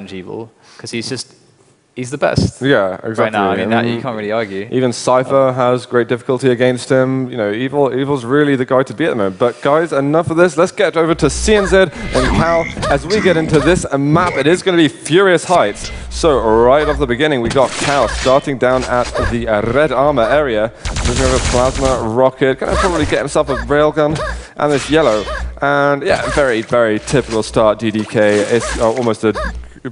damage Evil, because he's the best. Yeah, exactly. Right now, I mean, that, you can't really argue. Even Cypher has great difficulty against him. You know, Evil's really the guy to beat at the moment. But guys, enough of this. Let's get over to CNZ and cOOw as we get into this map. It is going to be Furious Heights. So right off the beginning, we got cOOw starting down at the red armor area. Moving over Plasma Rocket. Going to probably get himself a railgun and this yellow. And yeah, very, very typical start DDK. It's almost a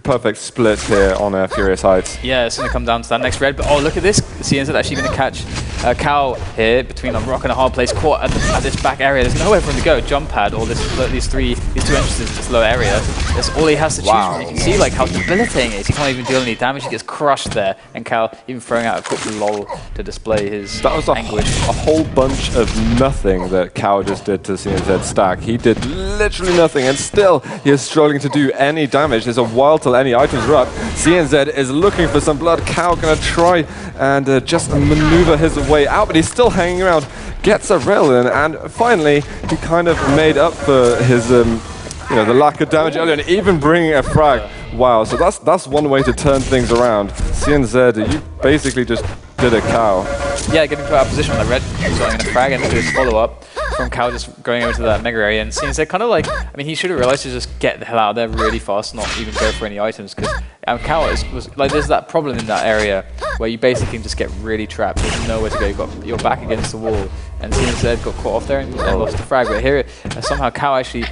perfect split here on Furious Heights. Yeah, it's going to come down to that next red. But oh, look at this. CNZ actually going to catch cOOw here between a rock and a hard place, caught at this back area. There's nowhere for him to go. Jump pad or these two entrances in this low area. That's all he has to choose from. You can see like how debilitating it is. He can't even deal any damage. He gets crushed there. And cOOw even throwing out a quick lol to display his anguish. A whole bunch of nothing that cOOw just did to CNZ stack. He did literally nothing, and still he is struggling to do any damage. There's a while till any items are up. CNZ is looking for some blood. cOOw going to try and just maneuver his way out, but he's still hanging around. Gets a rail in, and finally he kind of made up for his, you know, the lack of damage earlier, and even bringing a frag. Wow, so that's one way to turn things around. CNZ, you basically just did a cOOw. Yeah, getting to our position on the red, resulting in a frag and his follow-up from cOOw just going over to that mega area. And CNZ kind of like, I mean, he should have realized to just get the hell out of there really fast, not even go for any items, because cOOw was like, there's that problem in that area where you basically can just get really trapped. There's nowhere to go. You've got your back against the wall, and CNZ got caught off there and lost the frag. But here, somehow cOOw actually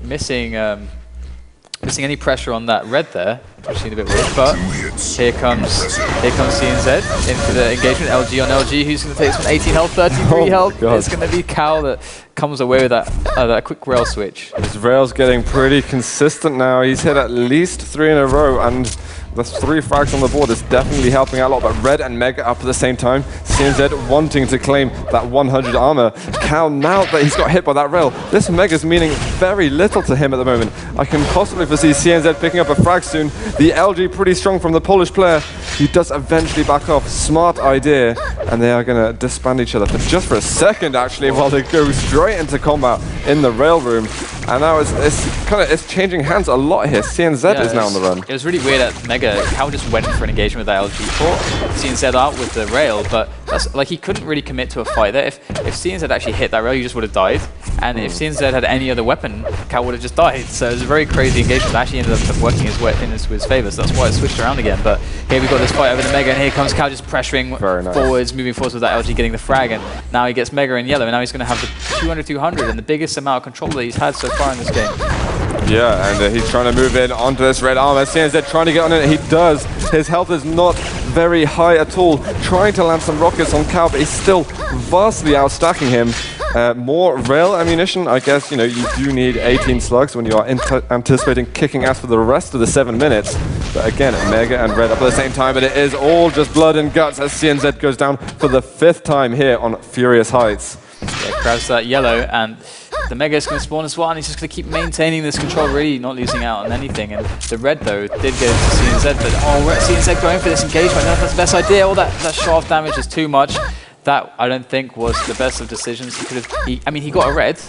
missing any pressure on that red there, which seemed a bit weird. But here comes CNZ into the engagement. LG on LG, who's going to take this one? 18 health, 33 health. It's going to be cOOw that comes away with that quick rail switch. His rail's getting pretty consistent now. He's hit at least 3 in a row, and the 3 frags on the board is definitely helping out a lot. But red and mega up at the same time. CNZ wanting to claim that 100 armor. cOOw, now that he's got hit by that rail, this mega's meaning very little to him at the moment. I can possibly foresee CNZ picking up a frag soon. The LG pretty strong from the Polish player. He does eventually back off. Smart idea. And they are going to disband each other for just for a second, actually, while they go straight into combat in the rail room. And now it's changing hands a lot here. CNZ is now on the run. It was really weird at Mega. cOOw just went for an engagement with that LG port. CNZ out with the rail, but that's like he couldn't really commit to a fight there. If CNZ actually hit that rail, you just would have died. And if CNZ had any other weapon, cOOw would have just died. So it was a very crazy engagement that actually ended up working his way in his favor. So that's why it switched around again. But here we got this fight over the Mega, and here comes cOOw just pressuring forwards, moving forwards with that LG, getting the frag, and now he gets Mega in yellow, and now he's going to have the 200-200 and the biggest amount of control that he's had so far in this game. Yeah, and he's trying to move in onto this red armor. CNZ trying to get on it. He does. His health is not very high at all. Trying to land some rockets on cOOw, but he's still vastly outstacking him. More rail ammunition. I guess, you know, you do need 18 slugs when you are anticipating kicking ass for the rest of the 7 minutes. But again, mega and red up at the same time, but it is all just blood and guts as CNZ goes down for the 5th time here on Furious Heights. Yeah, grabs that yellow, and the mega is going to spawn as well, and he's just going to keep maintaining this control, really not losing out on anything. And the red, though, did get into CNZ, but CNZ going for this engagement. I don't know if that's the best idea. All that shaft damage is too much. That, I don't think, was the best of decisions. He could have, I mean, he got a red.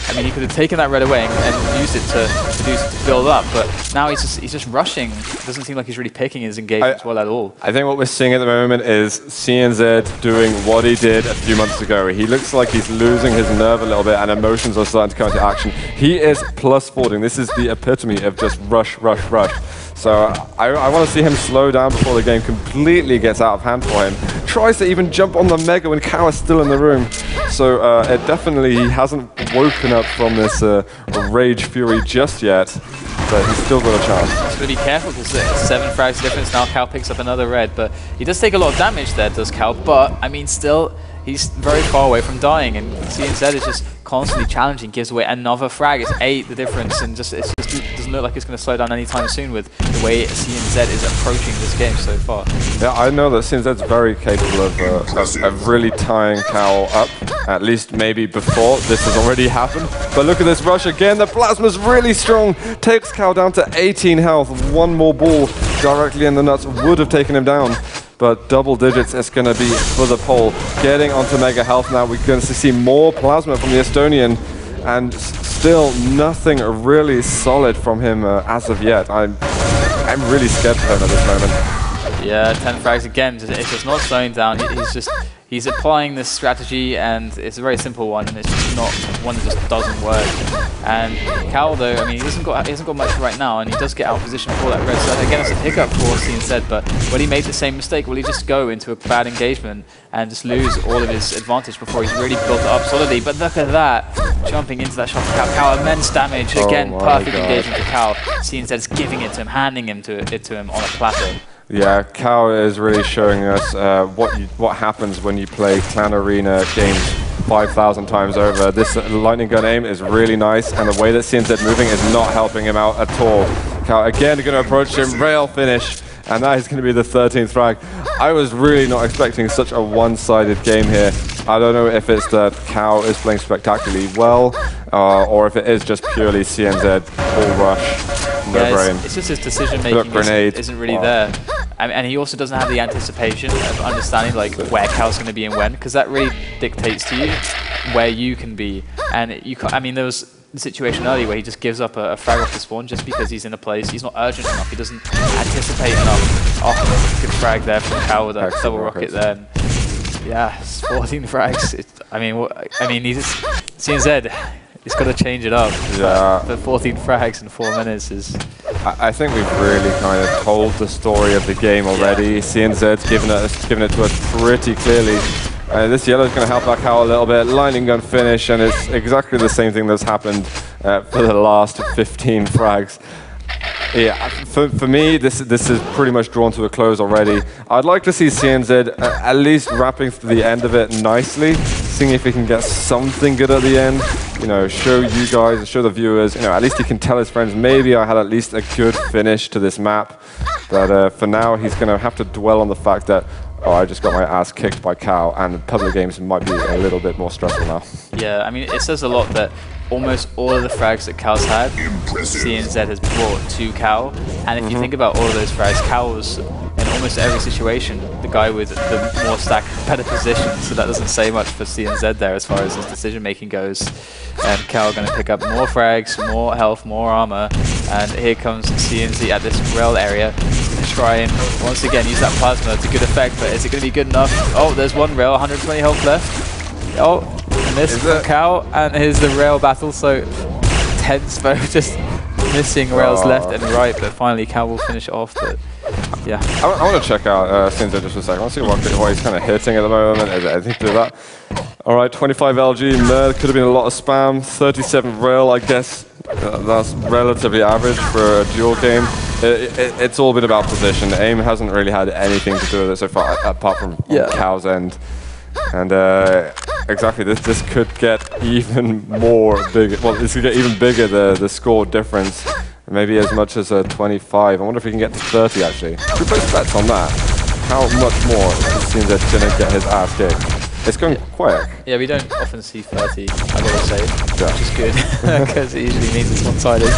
I mean, he could have taken that red away and used it to build up. But now he's just rushing. It doesn't seem like he's really picking his engagements well at all. I think what we're seeing at the moment is CNZ doing what he did a few months ago. He looks like he's losing his nerve a little bit, and emotions are starting to come into action. He is +40. This is the epitome of just rush, rush, rush. So I want to see him slow down before the game completely gets out of hand for him. Tries to even jump on the mega when cOOw is still in the room. So it definitely hasn't woken up from this rage fury just yet. But he's still got a chance. He's going to be careful because there's 7 frags difference. Now cOOw picks up another red, but he does take a lot of damage there, does cOOw. But I mean, still, he's very far away from dying, and CNZ is just constantly challenging, gives away another frag. It's 8 the difference, and it just doesn't look like it's going to slow down anytime soon with the way CNZ is approaching this game so far. Yeah, I know that CNZ is very capable of really tying cOOw up, at least maybe before this has already happened. But look at this rush again. The plasma's really strong. Takes cOOw down to 18 health. One more ball directly in the nuts would have taken him down. But double digits is going to be for the pole. Getting onto mega health now. We're going to see more plasma from the Estonian. And still nothing really solid from him as of yet. I'm really scared for him at this moment. Yeah, 10 frags again. It's just not slowing down. He's applying this strategy, and it's a very simple one, and it's just not one that just doesn't work. And cOOw, though, I mean, he hasn't got much right now, and he does get out of position for that red. So again, it's a hiccup for CNZ. But will he make the same mistake? Will he just go into a bad engagement and just lose all of his advantage before he's really built it up solidly? But look at that, jumping into that shot for cOOw. Immense damage again. Perfect engagement to cOOw. CNZ is giving it to him, handing it to him on a platter. Yeah, cOOw is really showing us what happens when you play Clan Arena games 5,000 times over. This lightning gun aim is really nice, and the way that CNZ moving is not helping him out at all. cOOw again going to approach him, rail finish, and that is going to be the 13th frag. I was really not expecting such a one-sided game here. I don't know if it's that cOOw is playing spectacularly well, or if it is just purely CNZ full rush. Yeah, it's just his decision-making isn't really there. And he also doesn't have the anticipation of understanding like where cOOw's going to be and when, because that really dictates to you where you can be. And you can't, I mean, there was the situation earlier where he just gives up a frag off the spawn just because he's in a place, he's not urgent enough, he doesn't anticipate enough. Oh, good frag there from cOOw with that double rocket there. And yeah, it's 14 frags. I mean, he's CNZ. He's got to change it up. Yeah. But 14 frags in 4 minutes is... I think we've really kind of told the story of the game already. Yeah. CNZ's given it to us pretty clearly. This yellow is going to help our cOOw a little bit. Lightning gun finish, and it's exactly the same thing that's happened for the last 15 frags. Yeah, for me, this is pretty much drawn to a close already. I'd like to see CNZ at least wrapping the end of it nicely, seeing if he can get something good at the end. You know, show you guys and show the viewers. You know, at least he can tell his friends, maybe I had at least a good finish to this map. But for now, he's going to have to dwell on the fact that, oh, I just got my ass kicked by cOOw, and public games might be a little bit more stressful now. Yeah, I mean, it says a lot that almost all of the frags that cOOw's had, CNZ has brought to cOOw. And if you think about all of those frags, cOOw was in almost every situation the guy with the more stacked, better position. So that doesn't say much for CNZ there as far as his decision making goes. And cOOw going to pick up more frags, more health, more armor. And here comes CNZ at this rail area to try and once again use that plasma to good effect. But is it going to be good enough? Oh, there's one rail, 120 health left. Oh, and this from cOOw, and here's the rail battle. So tense, though, just missing rails left and right. But finally, cOOw will finish it off. But yeah, I want to check out CNZ just for a second. I want to see what he's kind of hitting at the moment. I think to do that. All right, 25 LG. Could have been a lot of spam. 37 rail, I guess. That's relatively average for a duel game. It's all been about position. AIM hasn't really had anything to do with it so far, apart from cOOw's end. And exactly, this could get even more big. Well, this could get even bigger, the score difference. Maybe as much as 25. I wonder if we can get to 30 actually. We place bets on that. How much more it seems that going to get his ass kicked. It's going quick. Yeah, we don't often see 30, I gotta say, which is good, because it usually means it's one-sided.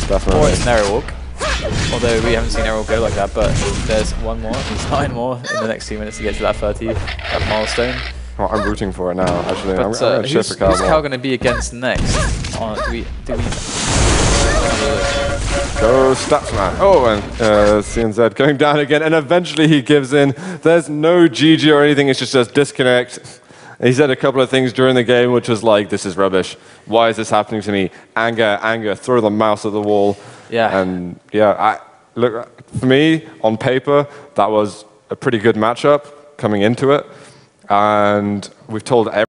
Definitely. Or it's an arrow walk. Although we haven't seen arrow go like that, but there's one more, there's 9 more in the next 2 minutes to get to that 30, that milestone. Well, I'm rooting for it now, actually. But who's cOOw going to be against next? Do we Go Statsman. Oh, and CNZ going down again, and eventually he gives in. There's no GG or anything, it's just disconnect. He said a couple of things during the game, which was like, this is rubbish. Why is this happening to me? Anger, throw the mouse at the wall. Yeah. And yeah, look, for me, on paper, that was a pretty good matchup coming into it. And we've told everyone